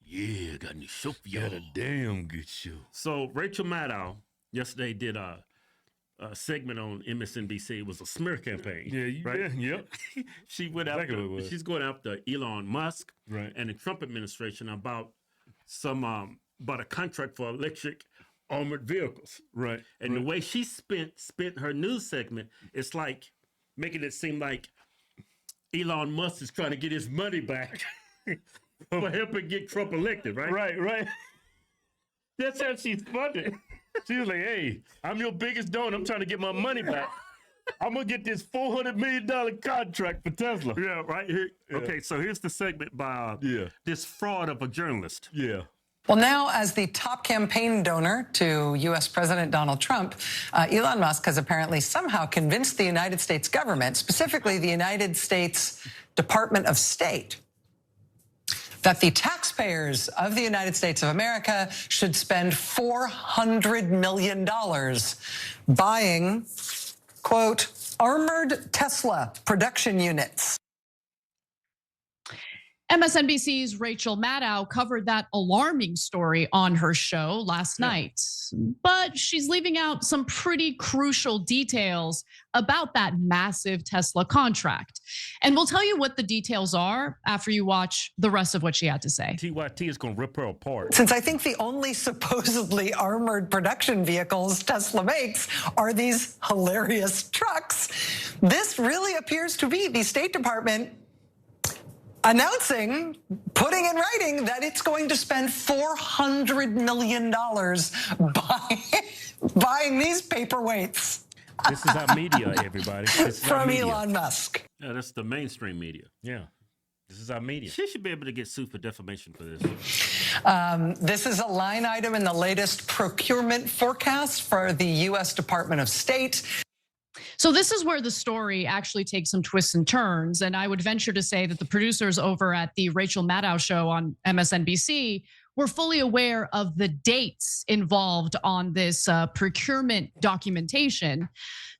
Yeah, got a new show for y'all. Got a damn good show. So Rachel Maddow yesterday did a segment on MSNBC. It was a smear campaign. Yeah, right? Yep. She went Exactly what it after. was. She's going after Elon Musk Right. and the Trump administration about about a contract for electric armored vehicles. Right. And the way she spent her news segment, it's like making it seem like Elon Musk is trying to get his money back for helping get Trump elected, right? Right. That's how she's funded. She was like, hey, I'm your biggest donor. I'm trying to get my money back. I'm going to get this $400 million contract for Tesla. Yeah, right here. Yeah. Okay, so here's the segment by this fraud of a journalist. Yeah. Well, now, as the top campaign donor to U.S. President Donald Trump, Elon Musk has apparently somehow convinced the United States government, specifically the United States Department of State, that the taxpayers of the United States of America should spend $400 million buying, quote, armored Tesla production units. MSNBC's Rachel Maddow covered that alarming story on her show last night, but she's leaving out some pretty crucial details about that massive Tesla contract. And we'll tell you what the details are after you watch the rest of what she had to say. TYT is going to rip her apart. Since I think the only supposedly armored production vehicles Tesla makes are these hilarious trucks, this really appears to be the State Department announcing, putting in writing that it's going to spend $400 million buying these paperweights. This is our media, everybody. From Elon Musk. Yeah, that's the mainstream media. Yeah. This is our media. She should be able to get sued for defamation for this. This is a line item in the latest procurement forecast for the U.S. Department of State. So this is where the story actually takes some twists and turns. And I would venture to say that the producers over at the Rachel Maddow show on MSNBC were fully aware of the dates involved on this procurement documentation.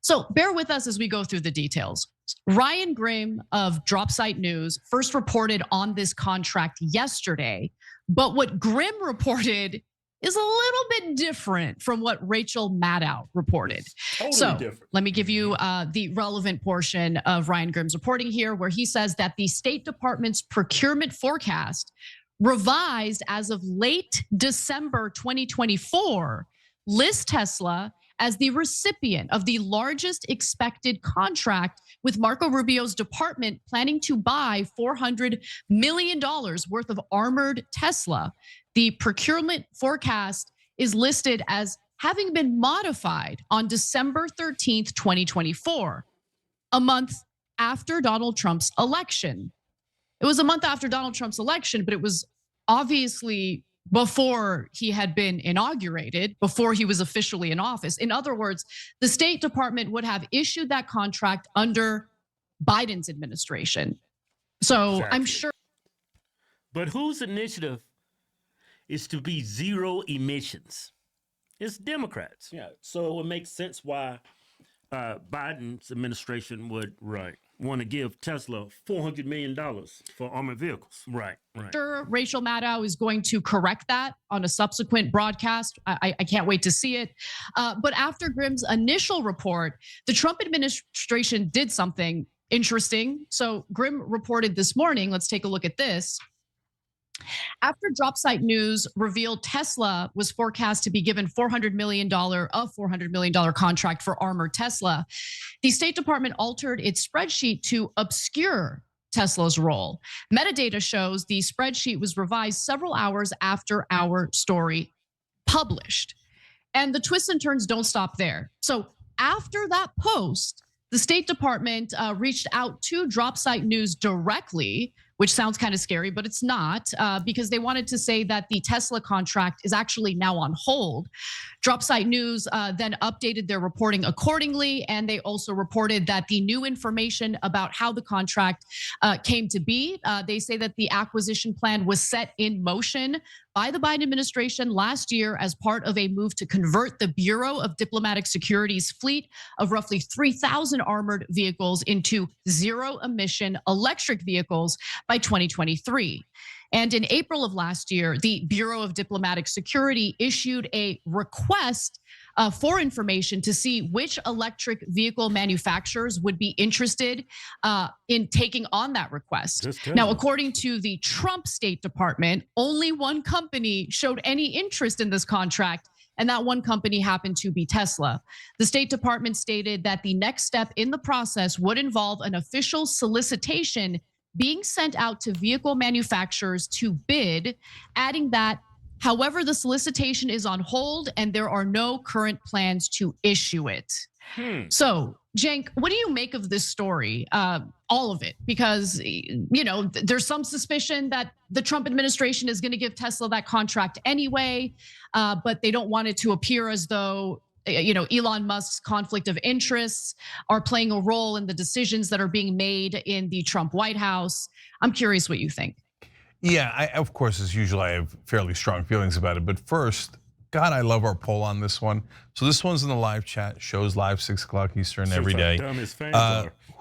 So bear with us as we go through the details. Ryan Grimm of Dropsite News first reported on this contract yesterday, but what Grimm reported is a little bit different from what Rachel Maddow reported. Totally different. Let me give you the relevant portion of Ryan Grimm's reporting here, where he says that the State Department's procurement forecast, revised as of late December 2024, lists Tesla as the recipient of the largest expected contract, with Marco Rubio's department planning to buy $400 million worth of armored Tesla. The procurement forecast is listed as having been modified on December 13th, 2024, a month after Donald Trump's election. It was a month after Donald Trump's election, but it was obviously before he had been inaugurated, before he was officially in office. In other words, the State Department would have issued that contract under Biden's administration. So exactly. I'm sure. But whose initiative is to be zero emissions? It's Democrats. Yeah. So it would make sense why Biden's administration would want to give Tesla $400 million for armored vehicles. Right. Sure, Rachel Maddow is going to correct that on a subsequent broadcast. I can't wait to see it. But after Grimm's initial report, the Trump administration did something interesting. So Grimm reported this morning, let's take a look at this. After Dropsite News revealed Tesla was forecast to be given $400 million contract for armored Tesla, the State Department altered its spreadsheet to obscure Tesla's role. Metadata shows the spreadsheet was revised several hours after our story published. And the twists and turns don't stop there. So after that post, the State Department reached out to Dropsite News directly, which sounds kind of scary, but it's not, because they wanted to say that the Tesla contract is actually now on hold. Dropsite News then updated their reporting accordingly, and they also reported that the new information about how the contract came to be, they say that the acquisition plan was set in motion by the Biden administration last year as part of a move to convert the Bureau of Diplomatic Security's fleet of roughly 3,000 armored vehicles into zero-emission electric vehicles by 2023. And in April of last year, the Bureau of Diplomatic Security issued a request for information to see which electric vehicle manufacturers would be interested in taking on that request. Now, according to the Trump State Department, only one company showed any interest in this contract, and that one company happened to be Tesla. The State Department stated that the next step in the process would involve an official solicitation being sent out to vehicle manufacturers to bid, adding that, however, the solicitation is on hold and there are no current plans to issue it. So, Cenk, what do you make of this story? All of it, because there's some suspicion that the Trump administration is going to give Tesla that contract anyway, but they don't want it to appear as though Elon Musk's conflict of interests are playing a role in the decisions that are being made in the Trump White House. I'm curious what you think. Yeah, of course, as usual, I have fairly strong feelings about it. But first, God, I love our poll on this one. So this one's in the live chat, shows live 6 o'clock Eastern every day.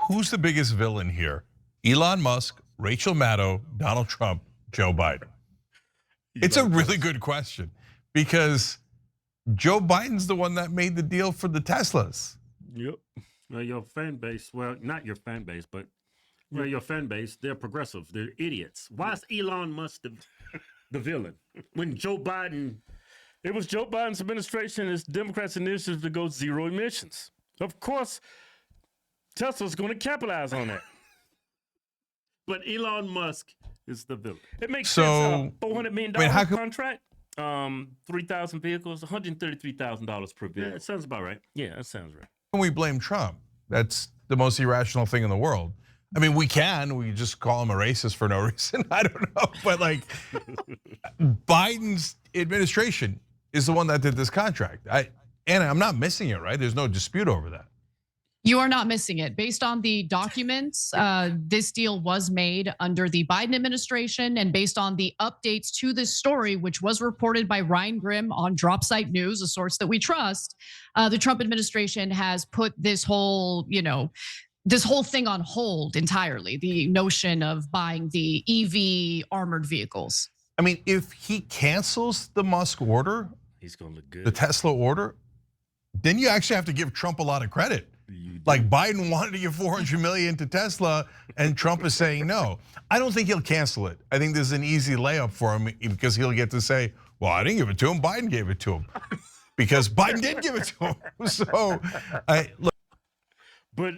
Who's the biggest villain here? Elon Musk, Rachel Maddow, Donald Trump, Joe Biden? It's a really good question because Joe Biden's the one that made the deal for the Teslas. Yep. Well, your fan base, well, not your fan base, but your fan base, they're progressive. They're idiots. Why is Elon Musk the villain? When Joe Biden, It was Joe Biden's administration, it's Democrats' initiative to go zero emissions. Of course, Tesla's going to capitalize on that. but Elon Musk is the villain. It makes So, sense. $400 million how come- contract, 3,000 vehicles, $133,000 per Yeah, vehicle. it sounds about right. Yeah, that sounds right. When we blame Trump, that's the most irrational thing in the world. I mean, we just call him a racist for no reason. I don't know, but like Biden's administration is the one that did this contract. And I'm not missing it, right? There's no dispute over that. You are not missing it. Based on the documents, this deal was made under the Biden administration, and based on the updates to this story, which was reported by Ryan Grimm on Dropsite News, a source that we trust, the Trump administration has put this whole thing on hold entirely. The notion of buying the EV armored vehicles. I mean, if he cancels the Musk order, He's going to look good. the Tesla order, then you actually have to give Trump a lot of credit. Like Biden wanted to give $400 million to Tesla and Trump is saying no. I don't think he'll cancel it. I think there's an easy layup for him because he'll get to say, well, I didn't give it to him, Biden gave it to him. Because Biden did give it to him. So, look. But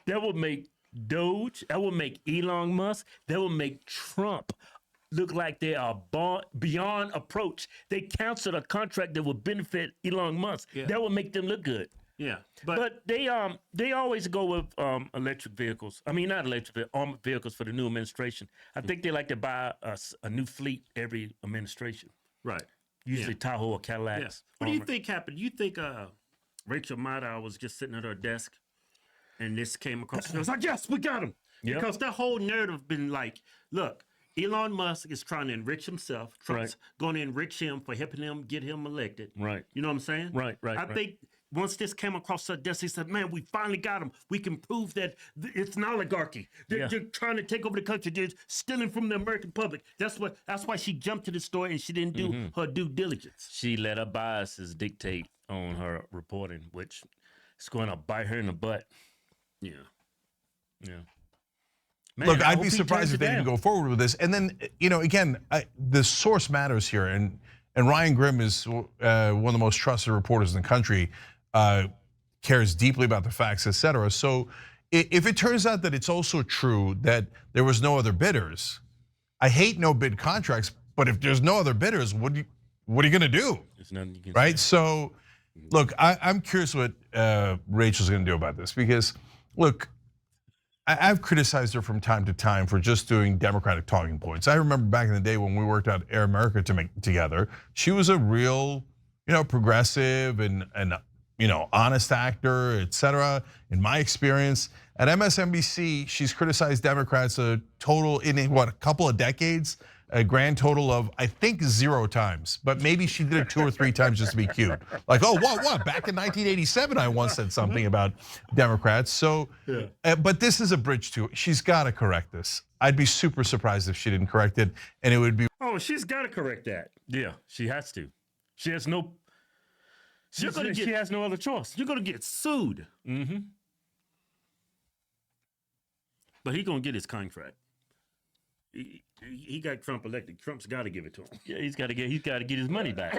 that would make Doge, that would make Elon Musk, that would make Trump look like they are beyond approach. They canceled a contract that would benefit Elon Musk. Yeah. That would make them look good. Yeah, but they always go with electric vehicles. I mean, not electric, armored vehicles for the new administration. I think they like to buy a new fleet every administration. Right. Usually Tahoe or Cadillacs. Yeah. What do you think happened? You think Rachel Maddow was just sitting at her desk and this came across and it was like, yes, we got him. Yep. Because that whole narrative been like, look, Elon Musk is trying to enrich himself. Trump's going to enrich him for helping him get him elected. Right. You know what I'm saying? Right. I think once this came across her desk, he said, man, we finally got him. We can prove that it's an oligarchy. They're trying to take over the country. They're stealing from the American public. That's why she jumped to the story and she didn't do her due diligence. She let her biases dictate on her reporting, which is going to bite her in the butt. Yeah. Man, look, I'd be surprised if they didn't go forward with this. And then, again, the source matters here. And Ryan Grimm is one of the most trusted reporters in the country, cares deeply about the facts, et cetera. So if it turns out that it's also true that there was no other bidders, I hate no bid contracts, but if there's no other bidders, what are you gonna do? There's nothing you can right? say. So look, I'm curious what Rachel's gonna do about this because look, I've criticized her from time to time for just doing Democratic talking points. I remember back in the day when we worked out Air America together, she was a real, progressive and honest actor, et cetera. In my experience at MSNBC, she's criticized Democrats a total in a couple of decades. a grand total of, I think, 0 times, but maybe she did it 2 or 3 times just to be cute. Like, oh, what? Back in 1987, I once said something about Democrats. So, but this is a bridge to it. She's got to correct this. I'd be super surprised if she didn't correct it, and it would be. Oh, she's got to correct that. Yeah, she has to. She has no. She has no other choice. You're gonna get sued. Mm-hmm. But he's gonna get his contract. He got Trump elected. Trump's got to give it to him. Yeah, he's got to get his money back.